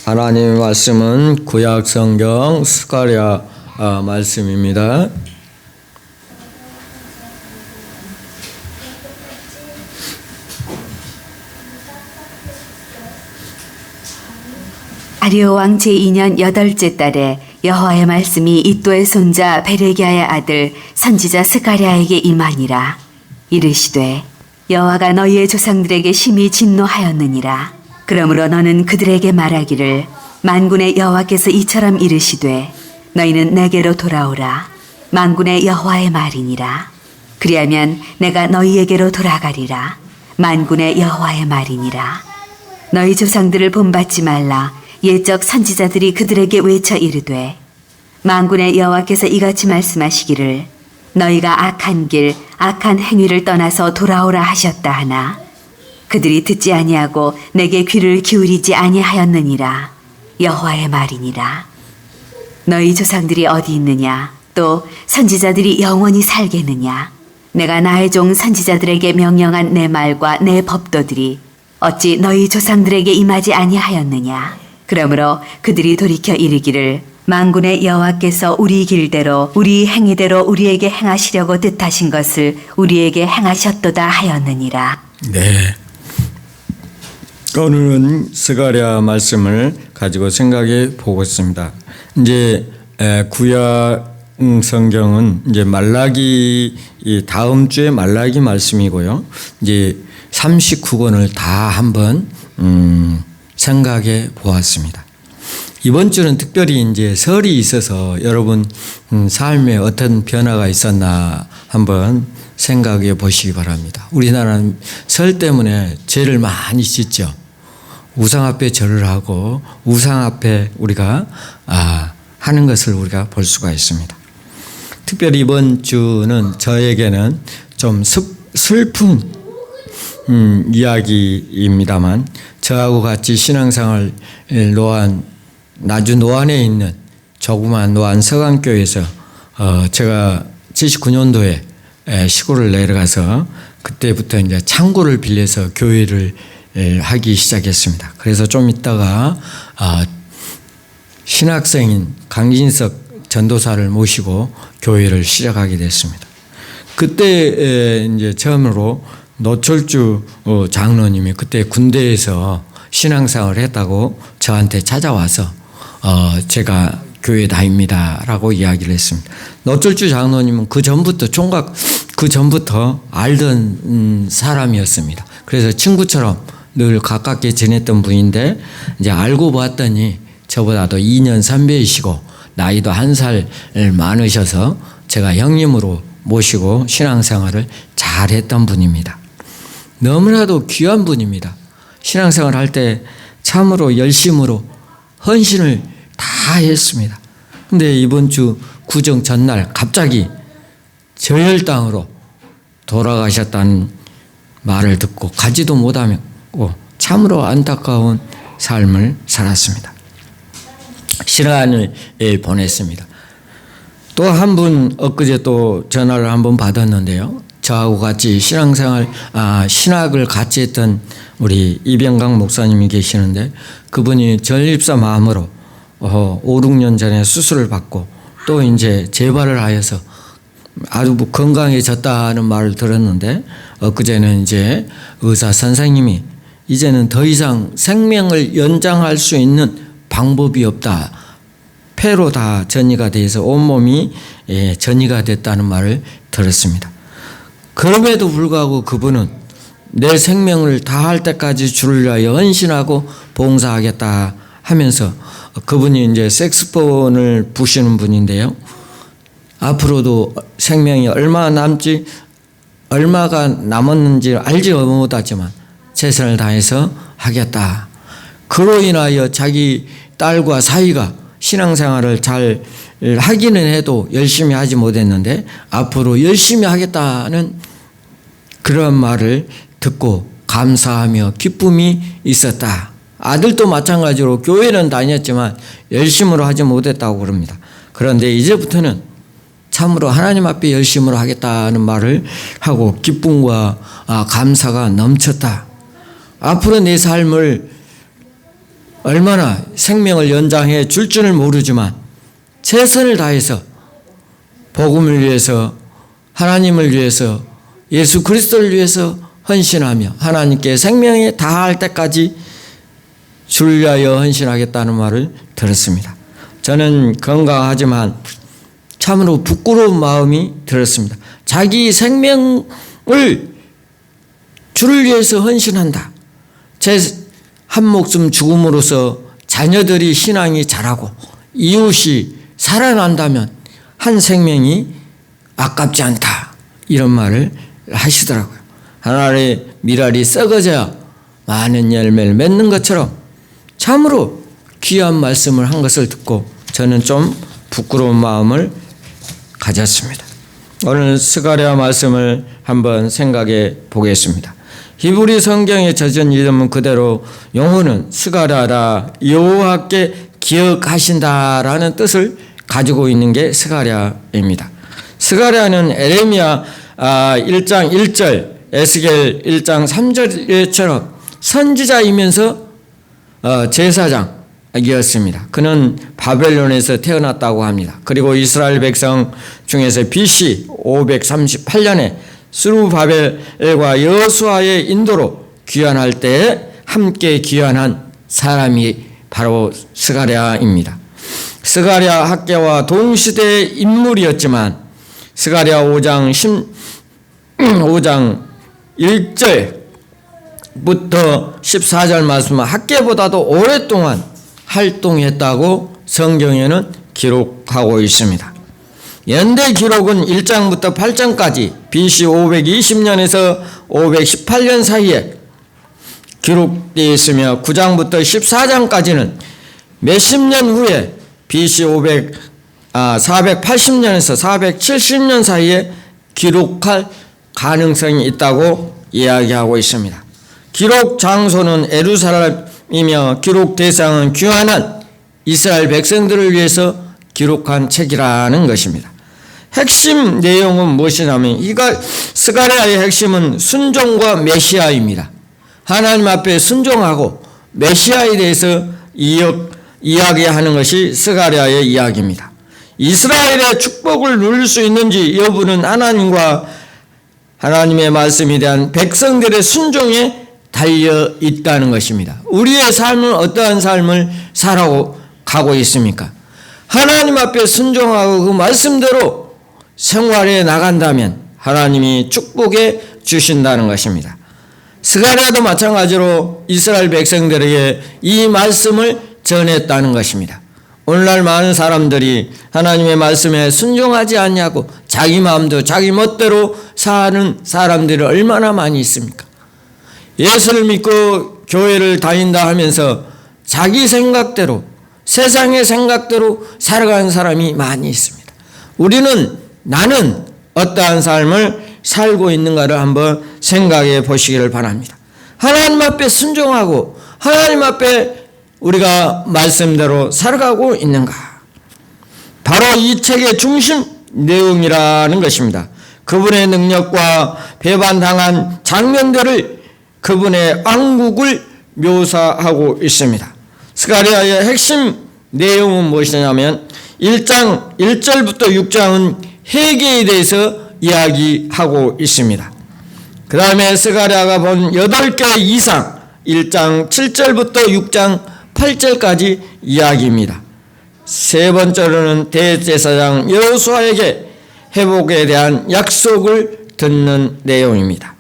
하나님의 말씀은 구약 성경 스가랴 말씀입니다. 다리오 왕 제2년 8째 달에 여호와의 말씀이 이도의 손자 베레기야의 아들 선지자 스가랴에게 임하니라. 이르시되 여호와가 너희의 조상들에게 심히 진노하였느니라. 그러므로 너는 그들에게 말하기를 만군의 여호와께서 이처럼 이르시되 너희는 내게로 돌아오라. 만군의 여호와의 말이니라. 그리하면 내가 너희에게로 돌아가리라. 만군의 여호와의 말이니라. 너희 조상들을 본받지 말라. 옛적 선지자들이 그들에게 외쳐 이르되 만군의 여호와께서 이같이 말씀하시기를 너희가 악한 길 악한 행위를 떠나서 돌아오라 하셨다 하나 그들이 듣지 아니하고 내게 귀를 기울이지 아니하였느니라. 여호와의 말이니라. 너희 조상들이 어디 있느냐? 또 선지자들이 영원히 살겠느냐? 내가 나의 종 선지자들에게 명령한 내 말과 내 법도들이 어찌 너희 조상들에게 임하지 아니하였느냐? 그러므로 그들이 돌이켜 이르기를 만군의 여호와께서 우리 길대로 우리 행위대로 우리에게 행하시려고 뜻하신 것을 우리에게 행하셨도다 하였느니라. 네. 오늘은 스가랴 말씀을 가지고 생각해 보겠습니다. 이제 구약 성경은 이제 말라기 다음 주에 말라기 말씀이고요. 이제 39권을 다 한번 생각해 보았습니다. 이번 주는 특별히 이제 설이 있어서 여러분 삶에 어떤 변화가 있었나 한번 생각해 보시기 바랍니다. 우리나라는 설 때문에 죄를 많이 짓죠. 우상 앞에 절을 하고 우상 앞에 우리가 하는 것을 우리가 볼 수가 있습니다. 특별히 이번 주는 저에게는 좀 슬픈 이야기입니다만 저하고 같이 신앙생활 나주 노안에 있는 조그만 노안 서강교회에서 제가 79년도에 시골을 내려가서 그때부터 이제 창고를 빌려서 교회를 하기 시작했습니다. 그래서 좀 있다가 신학생인 강진석 전도사를 모시고 교회를 시작하게 됐습니다. 그때 이제 처음으로 노철주 장로님이 그때 군대에서 신앙생활을 했다고 저한테 찾아와서 제가 교회 다닙니다라고 이야기를 했습니다. 노철주 장로님은 그 전부터 알던 사람이었습니다. 그래서 친구처럼 늘 가깝게 지냈던 분인데 이제 알고 봤더니 저보다도 2년 선배이시고 나이도 1살 많으셔서 제가 형님으로 모시고 신앙생활을 잘했던 분입니다. 너무나도 귀한 분입니다. 신앙생활 할 때 참으로 열심으로 헌신을 다 했습니다. 근데 이번 주 구정 전날 갑자기 저혈당으로 돌아가셨다는 말을 듣고 가지도 못하고 참으로 안타까운 삶을 살았습니다. 시간을 보냈습니다. 또 한 분 엊그제 또 전화를 한번 받았는데요. 저하고 같이 신학을 같이 했던 우리 이병강 목사님이 계시는데 그분이 전립사 마음으로 5, 6년 전에 수술을 받고 또 이제 재발을 하여서 아주 건강해졌다는 말을 들었는데 엊그제는 이제 의사 선생님이 이제는 더 이상 생명을 연장할 수 있는 방법이 없다. 폐로 다 전이가 돼서 온몸이 전이가 됐다는 말을 들었습니다. 그럼에도 불구하고 그분은 내 생명을 다할 때까지 주를 위하여 헌신하고 봉사하겠다 하면서 그분이 이제 색스폰을 부시는 분인데요. 앞으로도 생명이 얼마가 남았는지 알지 못하지만 최선을 다해서 하겠다. 그로 인하여 자기 딸과 사이가 신앙생활을 잘 하기는 해도 열심히 하지 못했는데 앞으로 열심히 하겠다는 그런 말을 듣고 감사하며 기쁨이 있었다. 아들도 마찬가지로 교회는 다녔지만 열심으로 하지 못했다고 그럽니다. 그런데 이제부터는 참으로 하나님 앞에 열심으로 하겠다는 말을 하고 기쁨과 감사가 넘쳤다. 앞으로 내 삶을 얼마나 생명을 연장해 줄 줄을 모르지만 최선을 다해서 복음을 위해서, 하나님을 위해서, 예수 그리스도를 위해서 헌신하며 하나님께 생명에 다할 때까지 주를 위하여 헌신하겠다는 말을 들었습니다. 저는 건강하지만 참으로 부끄러운 마음이 들었습니다. 자기 생명을 주를 위해서 헌신한다. 제 한 목숨 죽음으로써 자녀들이 신앙이 자라고 이웃이 살아난다면 한 생명이 아깝지 않다. 이런 말을 하시더라고요. 하나의 밀알이 썩어져야 많은 열매를 맺는 것처럼 참으로 귀한 말씀을 한 것을 듣고 저는 좀 부끄러운 마음을 가졌습니다. 오늘 스가랴 말씀을 한번 생각해 보겠습니다. 히브리 성경의 젖은 이름은 그대로 용어는 스가랴라, 여호와께 기억하신다라는 뜻을 가지고 있는 게 스가랴입니다. 스가랴는 에레미야 1장 1절, 에스겔 1장 3절처럼 선지자이면서 제사장이었습니다. 그는 바벨론에서 태어났다고 합니다. 그리고 이스라엘 백성 중에서 BC 538년에 스루바벨과 여호수아의 인도로 귀환할 때 함께 귀환한 사람이 바로 스가랴입니다. 스가랴 학계와 동시대의 인물이었지만 스가랴 5장 1절부터 14절 말씀은 학계보다도 오랫동안 활동했다고 성경에는 기록하고 있습니다. 연대 기록은 1장부터 8장까지 BC 520년에서 518년 사이에 기록되어 있으며 9장부터 14장까지는 몇십 년 후에 BC 480년에서 470년 사이에 기록할 가능성이 있다고 이야기하고 있습니다. 기록 장소는 예루살렘이며 기록 대상은 귀환한 이스라엘 백성들을 위해서 기록한 책이라는 것입니다. 핵심 내용은 무엇이냐면 스가랴의 핵심은 순종과 메시아입니다. 하나님 앞에 순종하고 메시아에 대해서 이야기하는 것이 스가랴의 이야기입니다. 이스라엘의 축복을 누릴 수 있는지 여부는 하나님의 말씀에 대한 백성들의 순종에 달려 있다는 것입니다. 우리의 삶은 어떠한 삶을 살아가고 있습니까? 하나님 앞에 순종하고 그 말씀대로 생활해 나간다면 하나님이 축복해 주신다는 것입니다. 스가랴도 마찬가지로 이스라엘 백성들에게 이 말씀을 전했다는 것입니다. 오늘날 많은 사람들이 하나님의 말씀에 순종하지 않냐고 자기 마음도 자기 멋대로 사는 사람들이 얼마나 많이 있습니까? 예수를 믿고 교회를 다닌다 하면서 자기 생각대로 세상의 생각대로 살아가는 사람이 많이 있습니다. 나는 어떠한 삶을 살고 있는가를 한번 생각해 보시기를 바랍니다. 하나님 앞에 순종하고 하나님 앞에 우리가 말씀대로 살아가고 있는가? 바로 이 책의 중심 내용이라는 것입니다. 그분의 능력과 배반당한 장면들을 그분의 왕국을 묘사하고 있습니다. 스가랴의 핵심 내용은 무엇이냐면 1장 1절부터 6장은 회개에 대해서 이야기하고 있습니다. 그 다음에 스가랴가 본 8개 이상 1장 7절부터 6장 8절까지 이야기입니다. 세 번째로는 대제사장 여호수아에게 회복에 대한 약속을 듣는 내용입니다.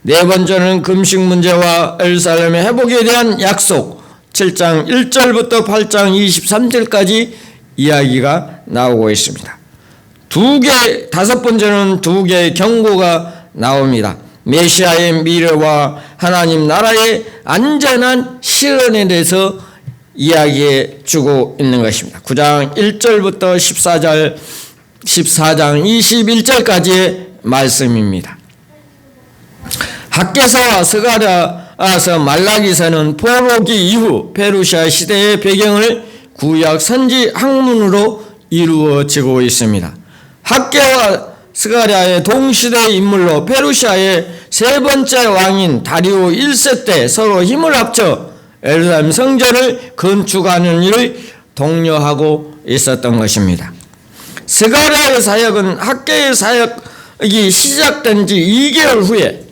네 번째는 금식 문제와 예루살렘의 회복에 대한 약속 7장 1절부터 8장 23절까지 이야기가 나오고 있습니다. 다섯 번째는 두 개의 경고가 나옵니다. 메시아의 미래와 하나님 나라의 안전한 실현에 대해서 이야기해 주고 있는 것입니다. 9장 1절부터 14장 21절까지의 말씀입니다. 학개서와 스가랴서 말라기서는 포로기 이후 페르시아 시대의 배경을 구약 선지 학문으로 이루어지고 있습니다. 학개와 스가랴의 동시대 인물로 페르시아의 세 번째 왕인 다리오 1세 때 서로 힘을 합쳐 예루살렘 성전을 건축하는 일을 독려하고 있었던 것입니다. 스가랴의 사역은 학개의 사역이 시작된 지 2개월 후에,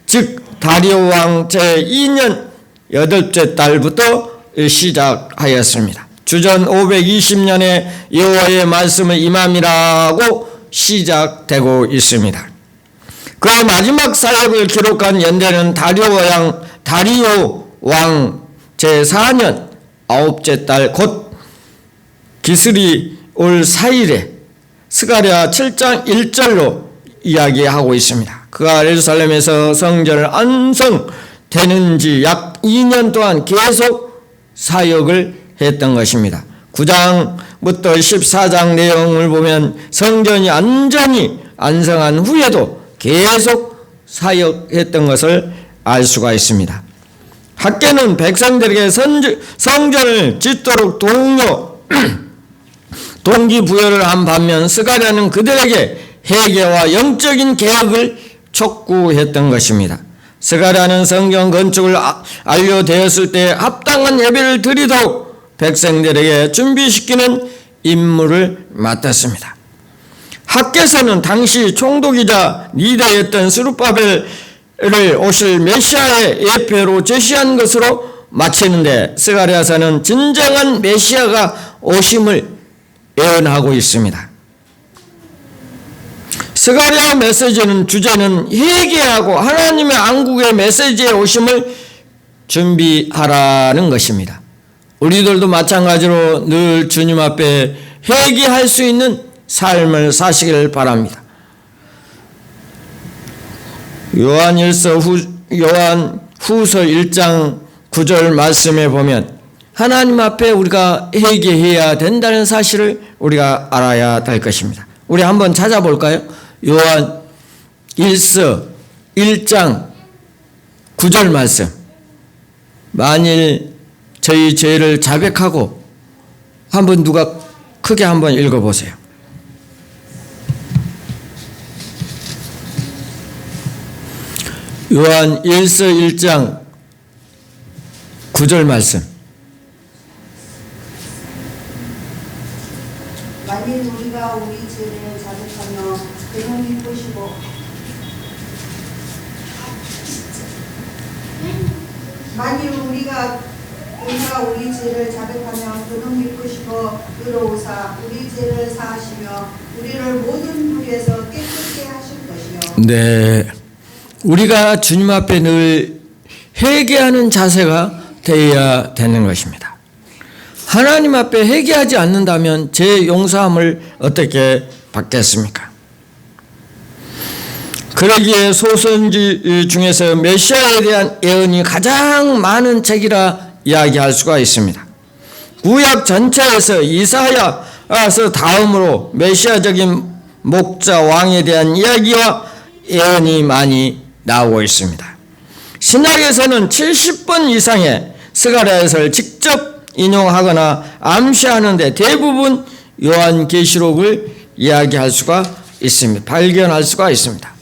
즉 다리오 왕 제2년 8째 달부터 시작하였습니다. 주전 520년에 여호와의 말씀을 임함이라고 시작되고 있습니다. 그 마지막 사역을 기록한 연대는 다리오 왕 제4년 9째 달 곧 기슬이 올 4일에 스가랴 7장 1절로 이야기하고 있습니다. 그가 예루살렘에서 성전을 완성되는 지 약 2년 동안 계속 사역을 했던 것입니다. 9장부터 14장 내용을 보면 성전이 완전히 완성한 후에도 계속 사역했던 것을 알 수가 있습니다. 학개는 백성들에게 성전을 짓도록 동기부여를 한 반면 스가랴는 그들에게 회개와 영적인 개혁을 촉구했던 것입니다. 스가랴는 성전 건축을 완료되었을 때 합당한 예배를 드리도록 백성들에게 준비시키는 임무를 맡았습니다. 학개서는 당시 총독이자 리더였던 스룹바벨을 오실 메시아의 예표로 제시한 것으로 마치는데, 스가랴서는 진정한 메시아가 오심을 예언하고 있습니다. 스가랴 메시지는 주제는 회개하고 하나님의 왕국의 메시지의 오심을 준비하라는 것입니다. 우리들도 마찬가지로 늘 주님 앞에 회개할 수 있는 삶을 사시길 바랍니다. 요한 후서 1장 9절 말씀에 보면 하나님 앞에 우리가 회개해야 된다는 사실을 우리가 알아야 될 것입니다. 우리 한번 찾아볼까요? 요한 1장 9절 말씀. 만일 저희 죄를 자백하고, 한번 누가 크게 한번 읽어보세요. 요한 1장 9절 말씀. 만일 우리가 우리 죄를 자백하며 그는 기쁘시고 우리 죄를 자백하며 그는 기쁘시고 의로우사 우리 죄를 사하시며 우리를 모든 불의에서 깨끗게 하실 것이요. 네, 우리가 주님 앞에 늘 회개하는 자세가 되어야 되는 것입니다. 하나님 앞에 회개하지 않는다면 죄 용서함을 어떻게 받겠습니까? 그러기에 소선지 중에서 메시아에 대한 예언이 가장 많은 책이라 이야기할 수가 있습니다. 구약 전체에서 이사야서 다음으로 메시아적인 목자 왕에 대한 이야기와 예언이 많이 나오고 있습니다. 신약에서는 70번 이상의 스가랴서를 직접 인용하거나 암시하는데 대부분 요한계시록을 이야기할 수가 있습니다. 발견할 수가 있습니다.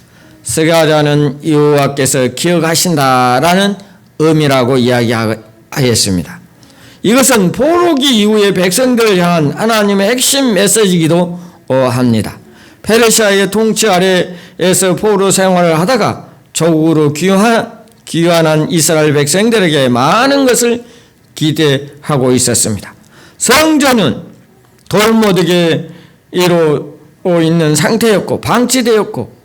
스가랴는 여호와께서 기억하신다라는 의미라고 이야기하였습니다. 이것은 포로기 이후의 백성들을 향한 하나님의 핵심 메시지이기도 합니다. 페르시아의 통치 아래에서 포로 생활을 하다가 조국으로 귀환한 이스라엘 백성들에게 많은 것을 기대하고 있었습니다. 성전은 돌모독에 이루어 있는 상태였고 방치되었고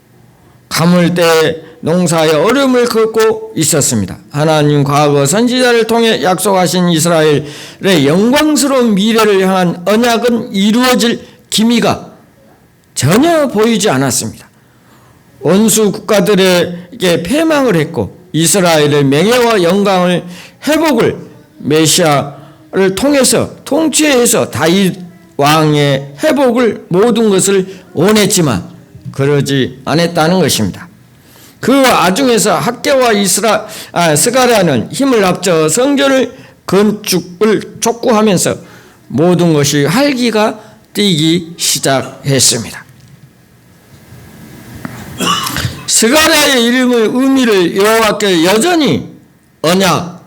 가물때 농사에 어려움을 겪고 있었습니다. 하나님 과거 선지자를 통해 약속하신 이스라엘의 영광스러운 미래를 향한 언약은 이루어질 기미가 전혀 보이지 않았습니다. 원수 국가들에게 패망을 했고 이스라엘의 명예와 영광을 회복을 메시아를 통해서 통치해서 다윗 왕의 회복을 모든 것을 원했지만 그러지 않았다는 것입니다. 그 와중에서 학개와 스가랴는 힘을 합쳐 성전을 건축을 촉구하면서 모든 것이 활기가 뛰기 시작했습니다. 스가랴의 이름의 의미를 여호와께 여전히 언약,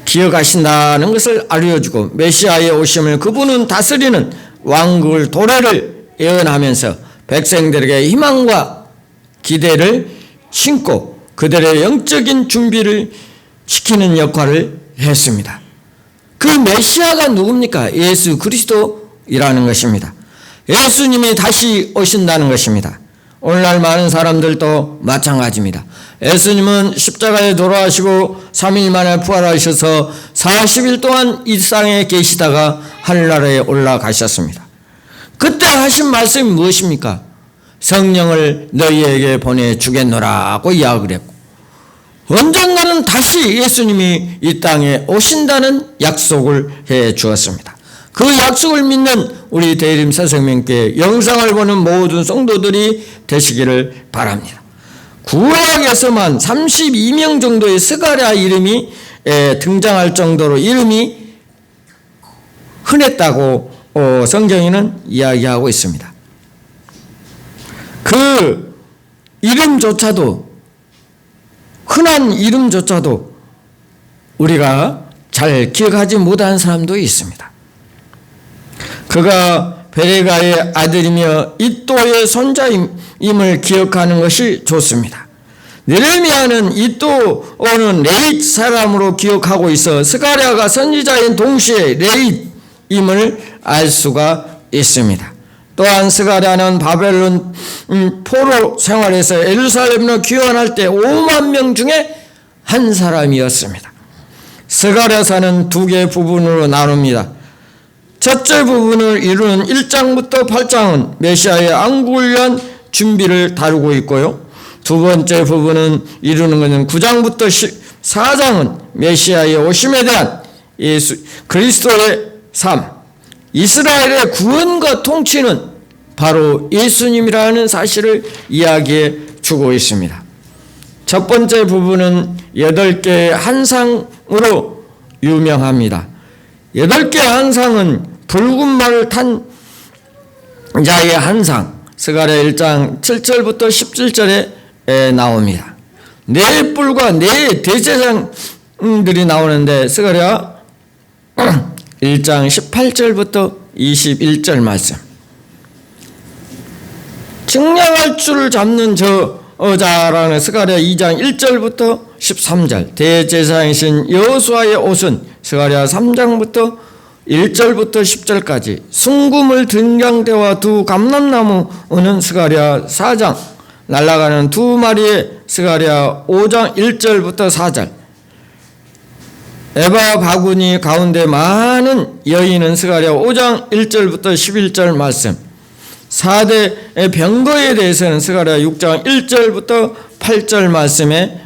기억하신다는 것을 알려주고 메시아의 오심을 그분은 다스리는 왕국을 도래를 예언하면서 백성들에게 희망과 기대를 심고 그들의 영적인 준비를 시키는 역할을 했습니다. 그 메시아가 누굽니까? 예수 그리스도이라는 것입니다. 예수님이 다시 오신다는 것입니다. 오늘날 많은 사람들도 마찬가지입니다. 예수님은 십자가에 돌아가시고 3일 만에 부활하셔서 40일 동안 이 땅에 계시다가 하늘나라에 올라가셨습니다. 그때 하신 말씀이 무엇입니까? 성령을 너희에게 보내주겠노라고 이야기를 했고 언젠가는 다시 예수님이 이 땅에 오신다는 약속을 해 주었습니다. 그 약속을 믿는 우리 대림 새생명교회 영상을 보는 모든 성도들이 되시기를 바랍니다. 구약에서만 32명 정도의 스가랴 이름이 등장할 정도로 이름이 흔했다고 성경에는 이야기하고 있습니다. 그 이름조차도 흔한 이름조차도 우리가 잘 기억하지 못하는 사람도 있습니다. 그가 베레가의 아들이며 이또의 손자임을 기억하는 것이 좋습니다. 느헤미야는 이또는 레잇 사람으로 기억하고 있어 스가랴가 선지자인 동시에 레잇임을 알 수가 있습니다. 또한 스가랴는 바벨론 포로 생활에서 예루살렘으로 귀환할 때 5만 명 중에 한 사람이었습니다. 스가랴서는 두 개의 부분으로 나눕니다. 첫째 부분을 이루는 1장부터 8장은 메시아의 왕국을 위한 준비를 다루고 있고요. 두 번째 부분은 이루는 것은 9장부터 14장은 메시아의 오심에 대한 예수 그리스도의 삶, 이스라엘의 구원과 통치는 바로 예수님이라는 사실을 이야기해 주고 있습니다. 첫 번째 부분은 8개의 한상으로 유명합니다. 8개의 한상은 붉은 말을 탄 자의 한상, 스가랴 1장 7절부터 17절에 나옵니다. 네 뿔과 네 대제사장들이 나오는데 스가랴 1장 18절부터 21절 말씀. 측량할 줄을 잡는 저자라는 스가랴 2장 1절부터 13절. 대제사장이신 여호수아의 옷은 스가랴 3장부터 1절부터 10절까지. 순금을 등장대와 두 감람나무는 스가랴 4장. 날아가는 두 마리의 스가랴 5장 1절부터 4절. 에바 바구니 가운데 많은 여인은 스가랴 5장 1절부터 11절 말씀. 4대 병거에 대해서는 스가랴 6장 1절부터 8절 말씀에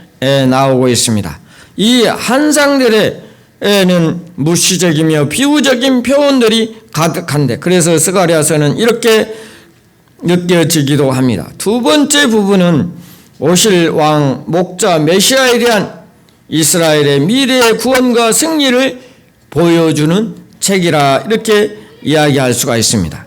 나오고 있습니다. 이 한상들에는 무시적이며 비유적인 표현들이 가득한데 그래서 스가랴서는 이렇게 느껴지기도 합니다. 두 번째 부분은 오실 왕 목자 메시아에 대한 이스라엘의 미래의 구원과 승리를 보여주는 책이라 이렇게 이야기할 수가 있습니다.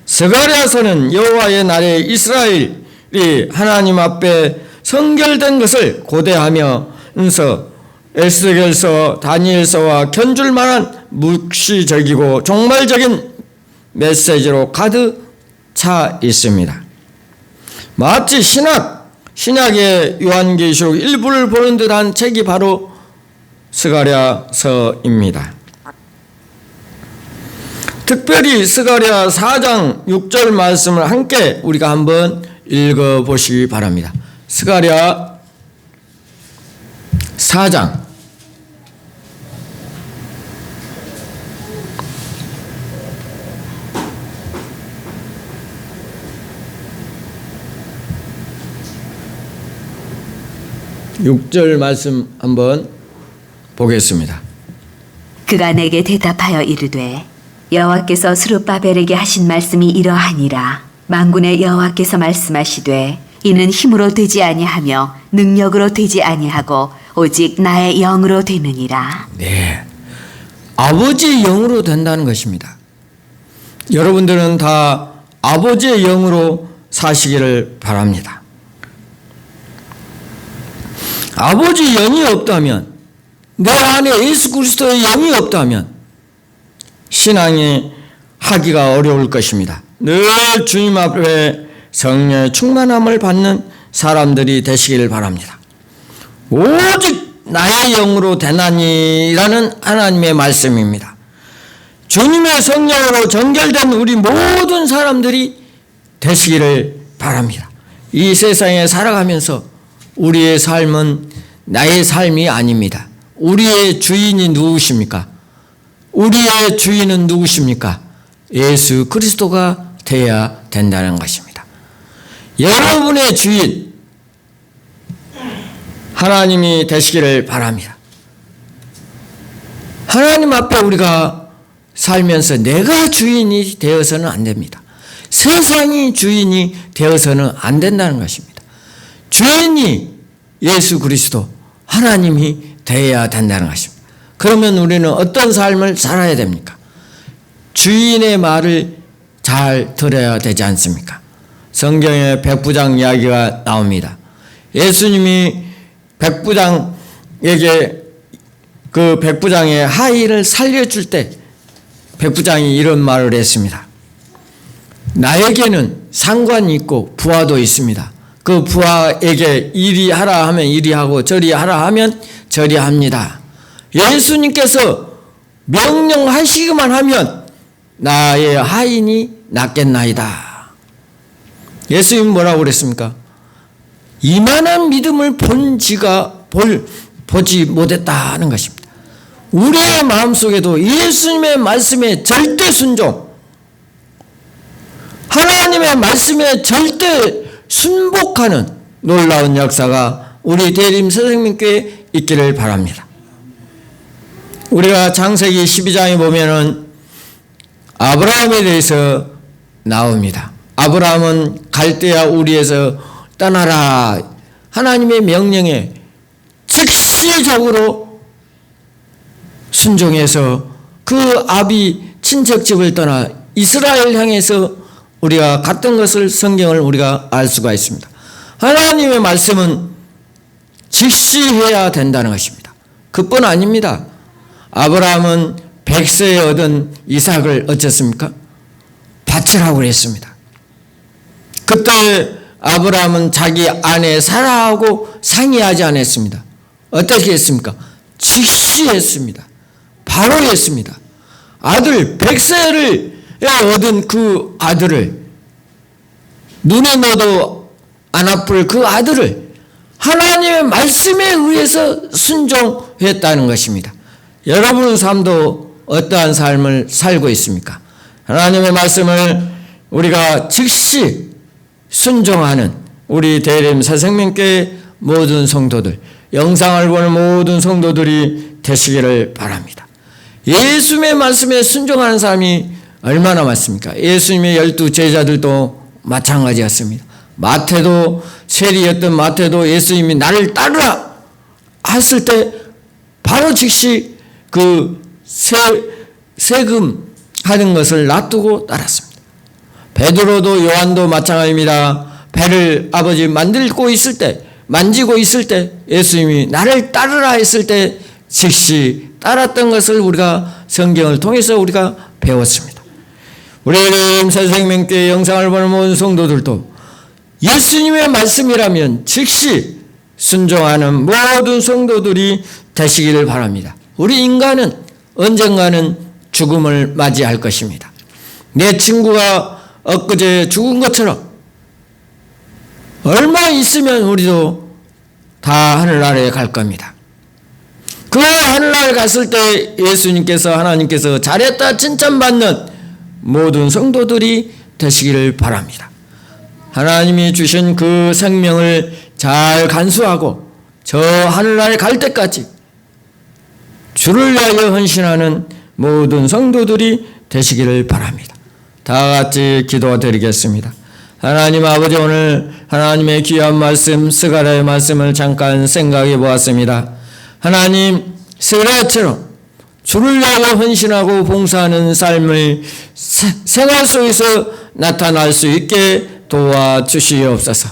스가랴서는 여호와의 날에 이스라엘이 하나님 앞에 성결된 것을 고대하면서 에스겔서, 다니엘서와 견줄 만한 묵시적이고 종말적인 메시지로 가득 차 있습니다. 마치 신약의 요한계시록 일부를 보는 듯한 책이 바로 스가랴서입니다. 특별히 스가랴 4장 6절 말씀을 함께 우리가 한번 읽어보시기 바랍니다. 스가랴 4장 6절 말씀 한번 보겠습니다. 그가 내게 대답하여 이르되 여호와께서 스룹바벨에게 하신 말씀이 이러하니라. 만군의 여호와께서 말씀하시되 이는 힘으로 되지 아니하며 능력으로 되지 아니하고 오직 나의 영으로 되느니라. 네, 아버지의 영으로 된다는 것입니다. 여러분들은 다 아버지의 영으로 사시기를 바랍니다. 아버지 영이 없다면 내 안에 예수 그리스도의 영이 없다면 신앙이 하기가 어려울 것입니다. 늘 주님 앞에 성령의 충만함을 받는 사람들이 되시길 바랍니다. 오직 나의 영으로 되나니라는 하나님의 말씀입니다. 주님의 성령으로 정결된 우리 모든 사람들이 되시기를 바랍니다. 이 세상에 살아가면서 우리의 삶은 나의 삶이 아닙니다. 우리의 주인이 누구십니까? 우리의 주인은 누구십니까? 예수 그리스도가 되어야 된다는 것입니다. 여러분의 주인 하나님이 되시기를 바랍니다. 하나님 앞에 우리가 살면서 내가 주인이 되어서는 안 됩니다. 세상이 주인이 되어서는 안 된다는 것입니다. 주인이 예수 그리스도 하나님이 되어야 된다는 것입니다. 그러면 우리는 어떤 삶을 살아야 됩니까? 주인의 말을 잘 들어야 되지 않습니까? 성경에 백부장 이야기가 나옵니다. 예수님이 백부장에게 그 백부장의 하인을 살려줄 때 백부장이 이런 말을 했습니다. 나에게는 상관이 있고 부하도 있습니다. 그 부하에게 이리 하라 하면 이리 하고 저리 하라 하면 저리 합니다. 예수님께서 명령하시기만 하면 나의 하인이 낫겠나이다. 예수님 뭐라고 그랬습니까? 이만한 믿음을 보지 못했다는 것입니다. 우리의 마음속에도 예수님의 말씀에 절대 순종, 하나님의 말씀에 절대 순복하는 놀라운 역사가 우리 대림 새생명교회에 있기를 바랍니다. 우리가 창세기 12장에 보면은 아브라함에 대해서 나옵니다. 아브라함은 갈대아 우리에서 떠나라. 하나님의 명령에 즉시적으로 순종해서 그 아비 친척집을 떠나 이스라엘 향해서 우리가 갔던 것을 성경을 우리가 알 수가 있습니다. 하나님의 말씀은 즉시해야 된다는 것입니다. 그뿐 아닙니다. 아브라함은 100세에 얻은 이삭을 어쨌습니까? 바치라고 그랬습니다. 그때 아브라함은 자기 아내 사라하고 상의하지 않았습니다. 어떻게 했습니까? 즉시 했습니다. 바로 했습니다. 아들 100세를 얻은 그 아들을, 눈에 넣어도 안 아플 그 아들을 하나님의 말씀에 의해서 순종했다는 것입니다. 여러분의 삶도 어떠한 삶을 살고 있습니까? 하나님의 말씀을 우리가 즉시 순종하는 우리 대림 새생명교회 모든 성도들, 영상을 보는 모든 성도들이 되시기를 바랍니다. 예수님의 말씀에 순종하는 사람이 얼마나 많습니까? 예수님의 12 제자들도 마찬가지였습니다. 마태도, 세리였던 마태도 예수님이 나를 따르라 했을 때 바로 즉시 그 세금 하는 것을 놔두고 따랐습니다. 베드로도 요한도 마찬가지입니다. 배를 아버지 만지고 있을 때 예수님이 나를 따르라 했을 때 즉시 따랐던 것을 우리가 성경을 통해서 우리가 배웠습니다. 우리 새생명교회 영상을 보는 모든 성도들도 예수님의 말씀이라면 즉시 순종하는 모든 성도들이 되시기를 바랍니다. 우리 인간은 언젠가는 죽음을 맞이할 것입니다. 내 친구가 엊그제 죽은 것처럼 얼마 있으면 우리도 다 하늘나라에 갈 겁니다. 그 하늘나라에 갔을 때 예수님께서, 하나님께서 잘했다 칭찬받는 모든 성도들이 되시기를 바랍니다. 하나님이 주신 그 생명을 잘 간수하고 저 하늘나라에 갈 때까지 주를 위하여 헌신하는 모든 성도들이 되시기를 바랍니다. 다 같이 기도드리겠습니다. 하나님 아버지, 오늘 하나님의 귀한 말씀, 스가랴의 말씀을 잠깐 생각해 보았습니다. 하나님, 스가랴처럼 주를 위하여 헌신하고 봉사하는 삶을 생활 속에서 나타날 수 있게 도와주시옵소서.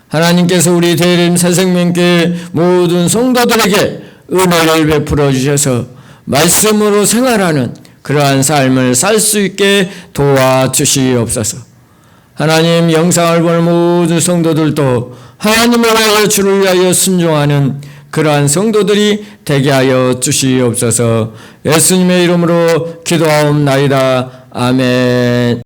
하나님께서 우리 대림 새생명교회 모든 성도들에게 은혜를 베풀어 주셔서 말씀으로 생활하는 그러한 삶을 살 수 있게 도와주시옵소서. 하나님, 영상을 보는 모든 성도들도 하나님을 위하여 주를 위하여 순종하는 그러한 성도들이 되게 하여 주시옵소서. 예수님의 이름으로 기도하옵나이다. 아멘.